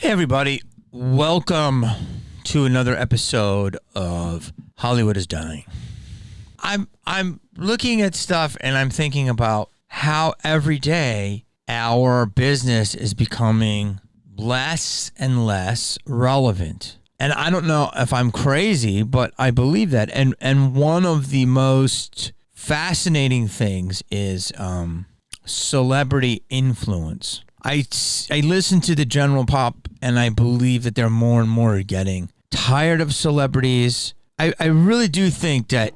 Hey everybody, welcome to another episode of Hollywood is Dying. I'm looking at stuff and I'm thinking about how every day our business is becoming less and less relevant. And I don't know if I'm crazy, but I believe that. And one of the most fascinating things is celebrity influence. I listen to the general pop, and I believe that they're more and more getting tired of celebrities. I really do think that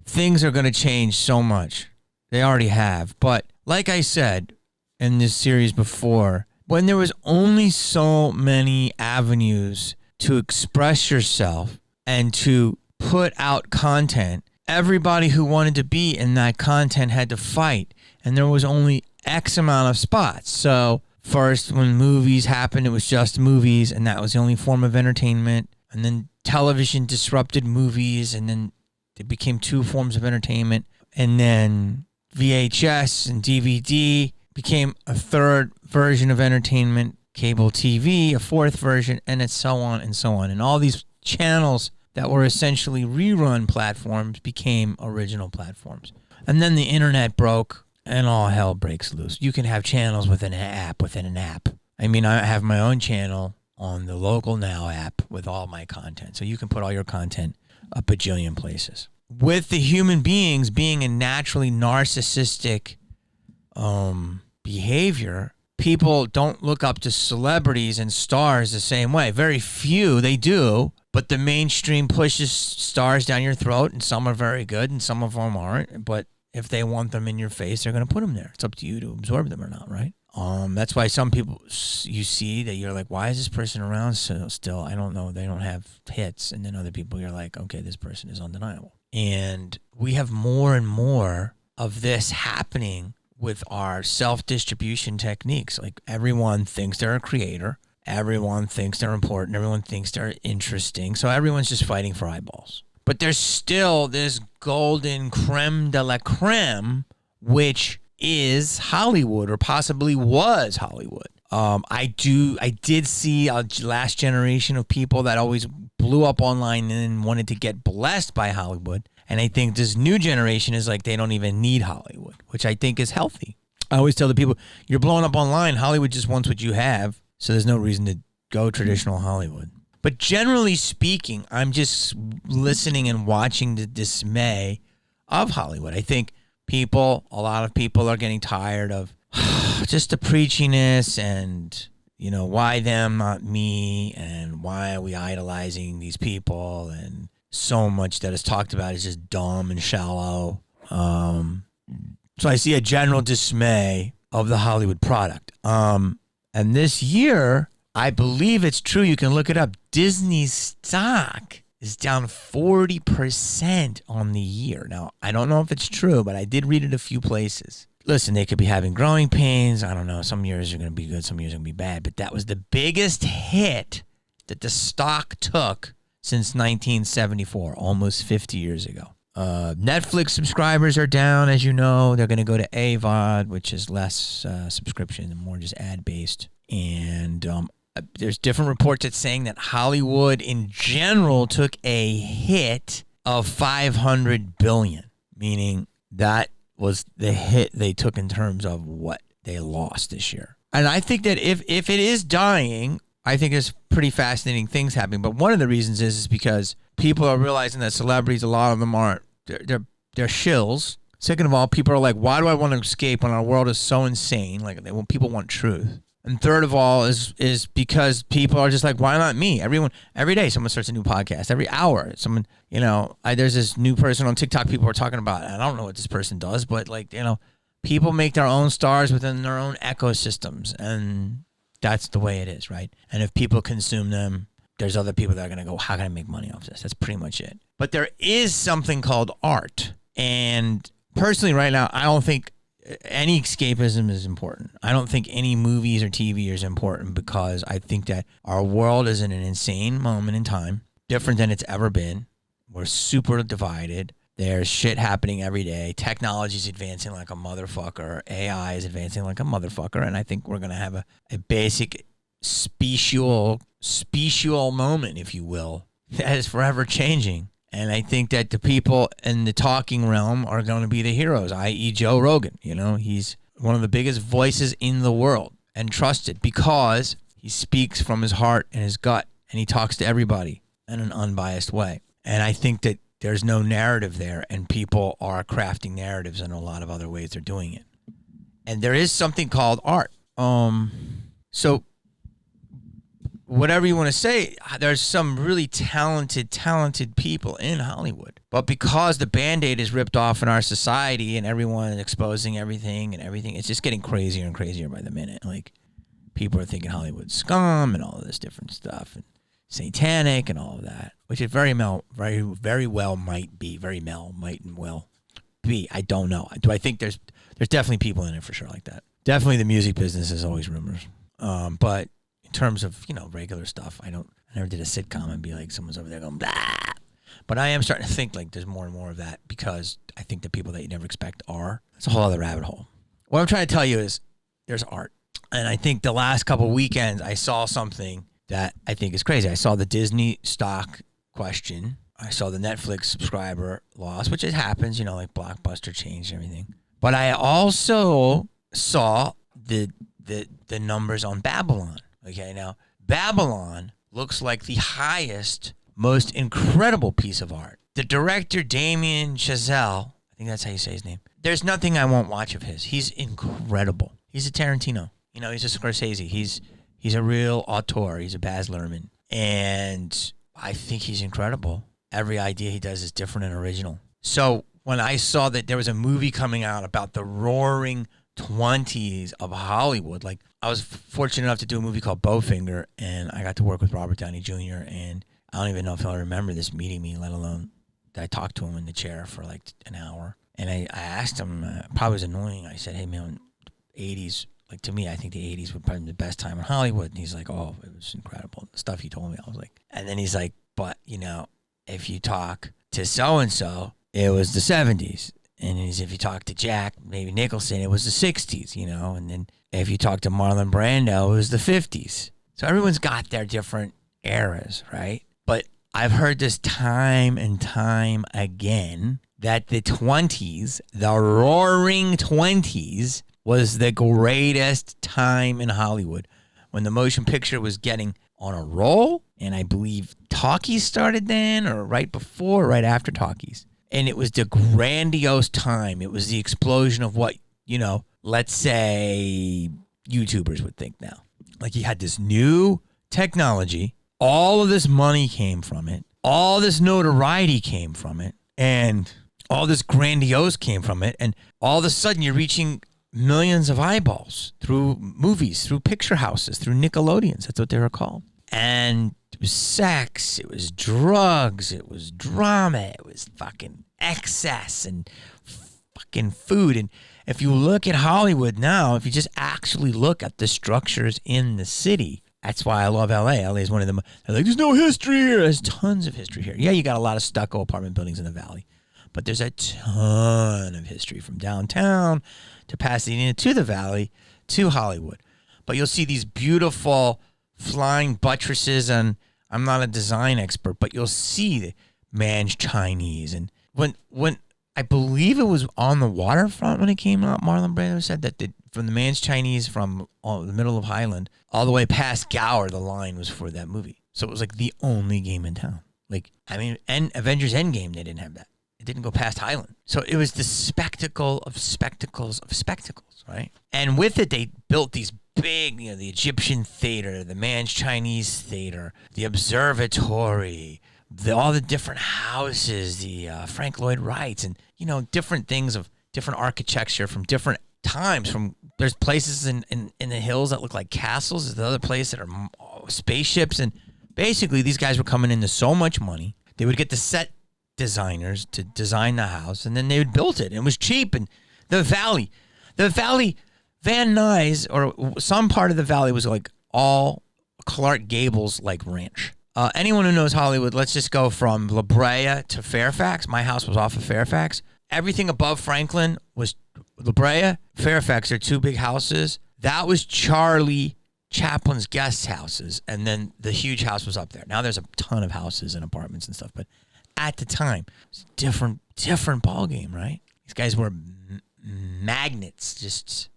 things are going to change so much. They already have. But like I said in this series before, when there was only so many avenues to express yourself and to put out content, everybody who wanted to be in that content had to fight. And there was only X amount of spots. So first, when movies happened, it was just movies, and that was the only form of entertainment. And then television disrupted movies, and then it became two forms of entertainment. And then VHS and DVD became a third version of entertainment, cable TV, a fourth version, and it's so on and so on. And all these channels that were essentially rerun platforms became original platforms. And then the internet broke, and all hell breaks loose. You can have channels within an app. I mean, I have my own channel on the Local Now app with all my content. So you can put all your content a bajillion places. With the human beings being a naturally narcissistic behavior, people don't look up to celebrities and stars the same way. Very few, they do. But the mainstream pushes stars down your throat, and some are very good and some of them aren't. But if they want them in your face, they're going to put them there. It's up to you to absorb them or not, right? That's why some people you see that you're like, why is this person around still? I don't know. They don't have hits. And then other people, you're like, okay, this person is undeniable. And we have more and more of this happening with our self-distribution techniques. Like everyone thinks they're a creator. Everyone thinks they're important. Everyone thinks they're interesting. So everyone's just fighting for eyeballs. But there's still this golden creme de la creme, which is Hollywood, or possibly was Hollywood. I did see a last generation of people that always blew up online and wanted to get blessed by Hollywood. And I think this new generation is like, they don't even need Hollywood, which I think is healthy. I always tell the people, you're blowing up online. Hollywood just wants what you have. So there's no reason to go traditional Hollywood. But generally speaking, I'm just listening and watching the dismay of Hollywood. I think a lot of people are getting tired of just the preachiness and, you know, why them, not me, and why are we idolizing these people, and so much that is talked about is just dumb and shallow. So I see a general dismay of the Hollywood product. And this year, I believe it's true. You can look it up. Disney's stock is down 40% on the year. Now, I don't know if it's true, but I did read it a few places. Listen, they could be having growing pains. I don't know. Some years are going to be good. Some years are going to be bad. But that was the biggest hit that the stock took since 1974, almost 50 years ago. Netflix subscribers are down, as you know. They're going to go to AVOD, which is less subscription and more just ad-based. And there's different reports that's saying that Hollywood in general took a hit of $500 billion, meaning that was the hit they took in terms of what they lost this year. And I think that if it is dying, I think there's pretty fascinating things happening. But one of the reasons is because people are realizing that celebrities, a lot of them aren't, they're shills. Second of all, people are like, why do I want to escape when our world is so insane? Like, people want truth. And third of all is because people are just like, why not me? Every day someone starts a new podcast. Every hour someone, there's this new person on TikTok people are talking about. I don't know what this person does, but people make their own stars within their own ecosystems. And that's the way it is, right? And if people consume them, there's other people that are going to go, how can I make money off this? That's pretty much it. But there is something called art. And personally right now, I don't think any escapism is important. I don't think any movies or TV is important, because I think that our world is in an insane moment in time, different than it's ever been. We're super divided. There's shit happening every day. Technology is advancing like a motherfucker. AI is advancing like a motherfucker. And I think we're going to have a basic special moment, if you will, that is forever changing. And I think that the people in the talking realm are going to be the heroes, i.e. Joe Rogan. You know, he's one of the biggest voices in the world and trusted because he speaks from his heart and his gut, and he talks to everybody in an unbiased way. And I think that there's no narrative there, and people are crafting narratives in a lot of other ways they're doing it. And there is something called art. So whatever you want to say, there's some really talented people in Hollywood. But because the Band-Aid is ripped off in our society and everyone is exposing everything, it's just getting crazier and crazier by the minute. Like, people are thinking Hollywood's scum and all of this different stuff and satanic and all of that, which it very well might be. Might and will be. I don't know. Do I think there's definitely people in it for sure like that. Definitely the music business is always rumors. But in terms of, regular stuff, I never did a sitcom and be like, someone's over there going, blah. But I am starting to think like there's more and more of that because I think the people that you never expect are. It's a whole other rabbit hole. What I'm trying to tell you is there's art. And I think the last couple weekends I saw something that I think is crazy. I saw the Disney stock question. I saw the Netflix subscriber loss, which it happens, like Blockbuster changed everything. But I also saw the numbers on Babylon. Okay, now Babylon looks like the highest, most incredible piece of art. The director, Damien Chazelle, I think that's how you say his name. There's nothing I won't watch of his. He's incredible. He's a Tarantino. He's a Scorsese. He's a real auteur. He's a Baz Luhrmann. And I think he's incredible. Every idea he does is different and original. So when I saw that there was a movie coming out about the roaring 20s of Hollywood, like I was fortunate enough to do a movie called Bowfinger, and I got to work with Robert Downey Jr. And I don't even know if he'll remember this meeting me, let alone that I talked to him in the chair for like an hour. And I asked him, probably was annoying. I said, hey man, 80s, like to me, I think the 80s were probably the best time in Hollywood. And he's like, oh, it was incredible. The stuff he told me, I was like, and then he's like, but if you talk to so-and-so, it was the 70s. And if you talk to Jack, maybe Nicholson, it was the 60s, and then if you talk to Marlon Brando, it was the 50s. So everyone's got their different eras, right? But I've heard this time and time again that the 20s, the roaring 20s, was the greatest time in Hollywood when the motion picture was getting on a roll. And I believe talkies started then, or right before, right after talkies. And it was the grandiose time. It was the explosion of what, let's say YouTubers would think now. Like you had this new technology. All of this money came from it. All this notoriety came from it. And all this grandiose came from it. And all of a sudden you're reaching millions of eyeballs through movies, through picture houses, through Nickelodeons. That's what they were called. And it was sex, it was drugs, it was drama, it was fucking excess and fucking food. And if you look at Hollywood now, if you just actually look at the structures in the city, that's why I love LA. LA is one of them. They're like, there's no history here. There's tons of history here. Yeah, you got a lot of stucco apartment buildings in the valley, but there's a ton of history from downtown to Pasadena to the valley to Hollywood. But you'll see these beautiful flying buttresses, and I'm not a design expert, but you'll see the Man's Chinese. And when I believe it was on the waterfront when it came out, Marlon Brando said that from the Man's Chinese from the middle of Highland all the way past Gower, the line was for that movie. So it was like the only game in town. And Avengers Endgame, they didn't have that. It didn't go past Highland. So it was the spectacle of spectacles of spectacles, right? And with it, they built these big, the Egyptian theater, the Man's Chinese theater, the observatory, all the different houses, the Frank Lloyd Wrights, and, different things of different architecture from different times. There's places in the hills that look like castles. There's the other place that are spaceships. And basically, these guys were coming into so much money. They would get the set designers to design the house, and then they would build it. And it was cheap. And the valley, Van Nuys, or some part of the valley was like all Clark Gable's like ranch. Anyone who knows Hollywood, let's just go from La Brea to Fairfax. My house was off of Fairfax. Everything above Franklin was La Brea. Fairfax are two big houses. That was Charlie Chaplin's guest houses, and then the huge house was up there. Now there's a ton of houses and apartments and stuff, but at the time, it was a different ball game, right? These guys were magnets,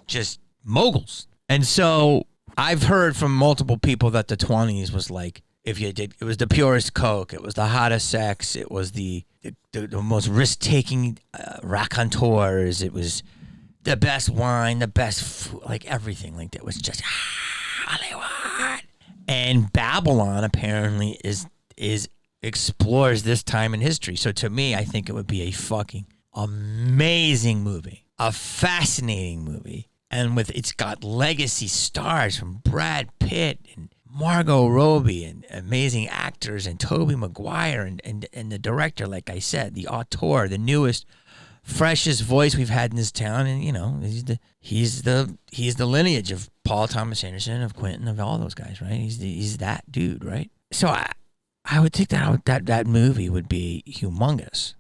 just moguls. And so I've heard from multiple people that the 20s was like, it was the purest coke, it was the hottest sex, it was the most risk-taking raconteurs, it was the best wine, the best food, like everything like that was just Hollywood. And Babylon apparently explores this time in history. So to me, I think it would be a fucking amazing movie, a fascinating movie, and it's got legacy stars from Brad Pitt and Margot Robbie and amazing actors and Tobey Maguire and the director, like I said, the auteur, the newest, freshest voice we've had in this town, and he's the lineage of Paul Thomas Anderson, of Quentin, of all those guys, right? He's that dude, right? So I would think that movie would be humongous,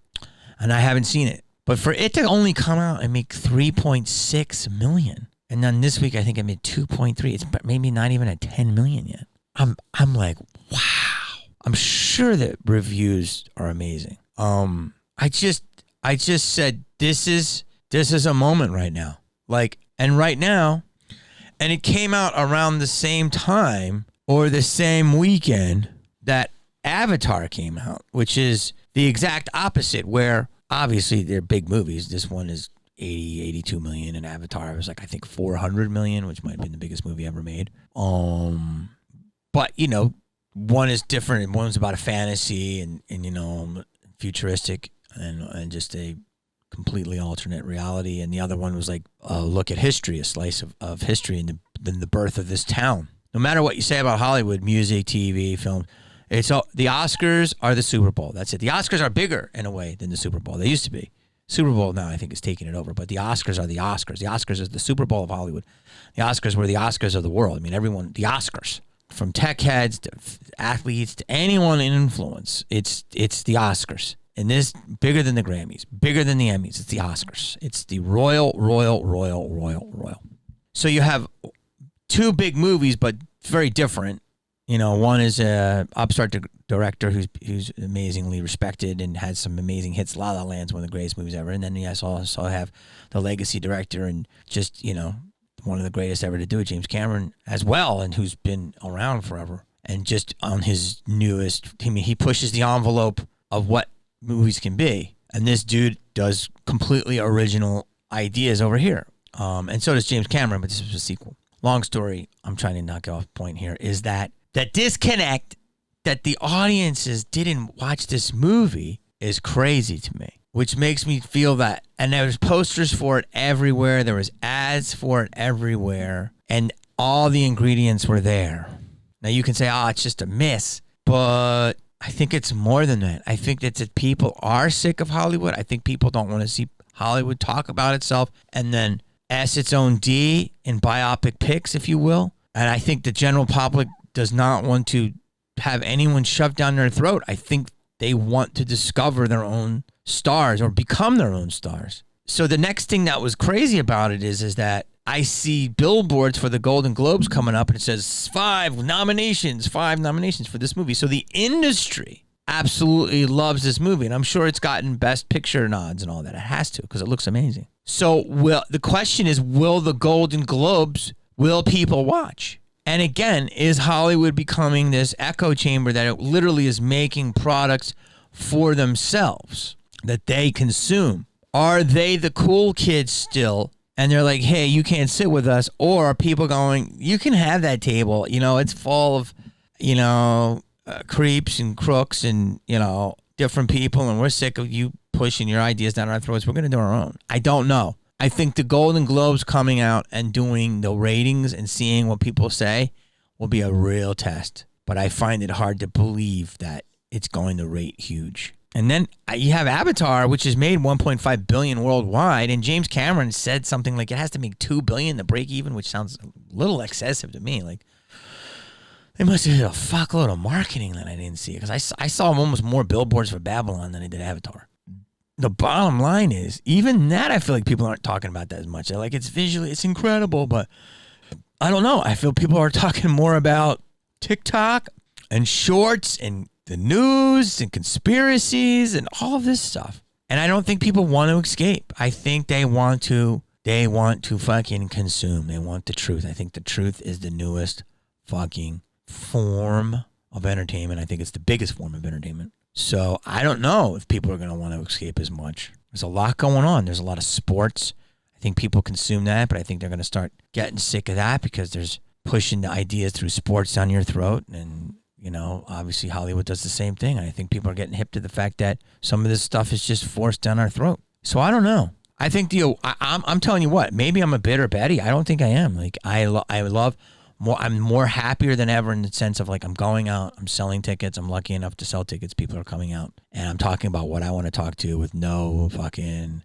and I haven't seen it, but for it to only come out and make $3.6 million, and then this week I think it made 2.3. It's maybe not even at 10 million yet. I'm like, wow. I'm sure that reviews are amazing. I just said this is a moment right now. And it came out around the same time or the same weekend that Avatar came out, which is the exact opposite, where obviously they're big movies. This one is 82 million, and Avatar was like, I think 400 million, which might have been the biggest movie ever made. But one is different. One's about a fantasy and futuristic and just a completely alternate reality, and the other one was like a look at history, a slice of history and the birth of this town. No matter what you say about Hollywood, music, TV, film, it's all, the Oscars are the Super Bowl. That's it. The Oscars are bigger in a way than the Super Bowl. They used to be. Super Bowl now I think is taking it over, but the Oscars are the Oscars. The Oscars is the Super Bowl of Hollywood. The Oscars were the Oscars of the world. I mean, everyone, the Oscars, from tech heads to athletes to anyone in influence, it's the Oscars. And this, bigger than the Grammys, bigger than the Emmys, it's the Oscars. It's the royal. So you have two big movies, but very different. One is a upstart director who's amazingly respected and has some amazing hits. La La Land's one of the greatest movies ever. And then you also have the legacy director and just, one of the greatest ever to do it, James Cameron, as well, and who's been around forever. And just on his newest, he pushes the envelope of what movies can be, and this dude does completely original ideas over here, and so does James Cameron, but this was a sequel. Long story, I'm trying to knock off point here, is that disconnect that the audiences didn't watch this movie is crazy to me, which makes me feel that, and there was posters for it everywhere, there was ads for it everywhere, and all the ingredients were there. Now you can say, it's just a miss, but I think it's more than that. I think that people are sick of Hollywood. I think people don't want to see Hollywood talk about itself and then S its own D in biopic pics, if you will. And I think the general public does not want to have anyone shoved down their throat. I think they want to discover their own stars or become their own stars. So the next thing that was crazy about it is that I see billboards for the Golden Globes coming up, and it says 5 nominations for this movie. So the industry absolutely loves this movie, and I'm sure it's gotten Best Picture nods and all that. It has to, because it looks amazing. So the question is, will the Golden Globes, will people watch? And again, is Hollywood becoming this echo chamber that it literally is making products for themselves that they consume? Are they the cool kids still? And they're like, hey, you can't sit with us. Or are people going, you can have that table. It's full of, creeps and crooks and, different people. And we're sick of you pushing your ideas down our throats. We're going to do our own. I don't know. I think the Golden Globes coming out and doing the ratings and seeing what people say will be a real test. But I find it hard to believe that it's going to rate huge. And then you have Avatar, which has made $1.5 billion worldwide, and James Cameron said something like it has to make $2 billion to break even, which sounds a little excessive to me. Like, They must have had a fuckload of marketing that I didn't see, because I saw almost more billboards for Babylon than I did Avatar. The bottom line is, even that, I feel like people aren't talking about that as much. They're like, it's visually, it's incredible, but I don't know. I feel people are talking more about TikTok and shorts and the news and conspiracies and all of this stuff. And I don't think people want to escape. I think they want to fucking consume. They want the truth. I think the truth is the newest fucking form of entertainment. I think it's the biggest form of entertainment. So I don't know if people are going to want to escape as much. There's a lot going on. There's a lot of sports. I think people consume that, but I think they're going to start getting sick of that, because there's pushing the ideas through sports down your throat. And, you know, obviously Hollywood does the same thing. And I think people are getting hip to the fact that some of this stuff is just forced down our throat. So I don't know. I think I'm telling you what, maybe I'm a bitter Betty. I don't think I am. Like, I love more. I'm more happier than ever in the sense of, like, I'm going out, I'm selling tickets. I'm lucky enough to sell tickets. People are coming out, and I'm talking about what I want to talk to with no fucking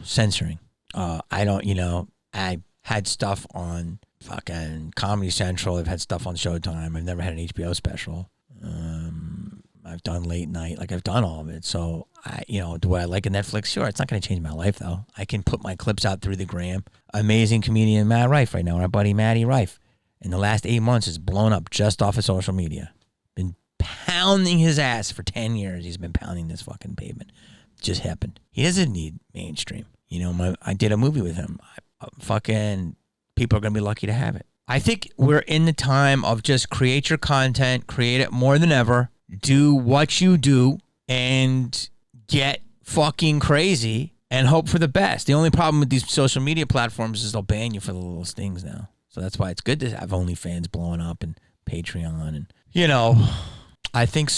censoring. I don't, you know, I had stuff on fucking Comedy Central. I've had stuff on Showtime. I've never had an HBO special. I've done late night. Like, I've done all of it. So, do I like a Netflix? Sure. It's not going to change my life, though. I can put my clips out through the gram. Amazing comedian Matt Rife right now, our buddy Matty Rife. In the last 8 months, has blown up just off of social media. Been pounding his ass for 10 years. He's been pounding this fucking pavement. It just happened. He doesn't need mainstream. You know, I did a movie with him. Fucking people are going to be lucky to have it. I think we're in the time of just create your content, create it more than ever. Do what you do and get fucking crazy and hope for the best. The only problem with these social media platforms is they'll ban you for the little stings now. So that's why it's good to have OnlyFans blowing up and Patreon. And, you know, I think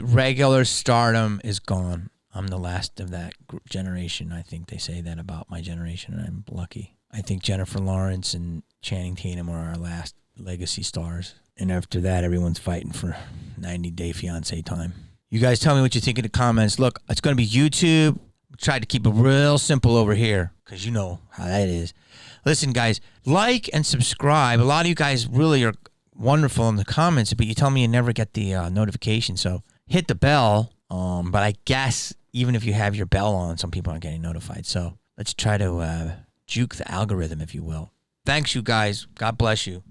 regular stardom is gone. I'm the last of that generation. I think they say that about my generation, and I'm lucky. I think Jennifer Lawrence and Channing Tatum are our last legacy stars. And after that, everyone's fighting for 90-day fiancé time. You guys tell me what you think in the comments. Look, it's going to be YouTube. We tried to keep it real simple over here, because you know how that is. Listen, guys, like and subscribe. A lot of you guys really are wonderful in the comments, but you tell me you never get the notification. So hit the bell. But I guess even if you have your bell on, some people aren't getting notified. So let's try to juke the algorithm, if you will. Thanks, you guys. God bless you.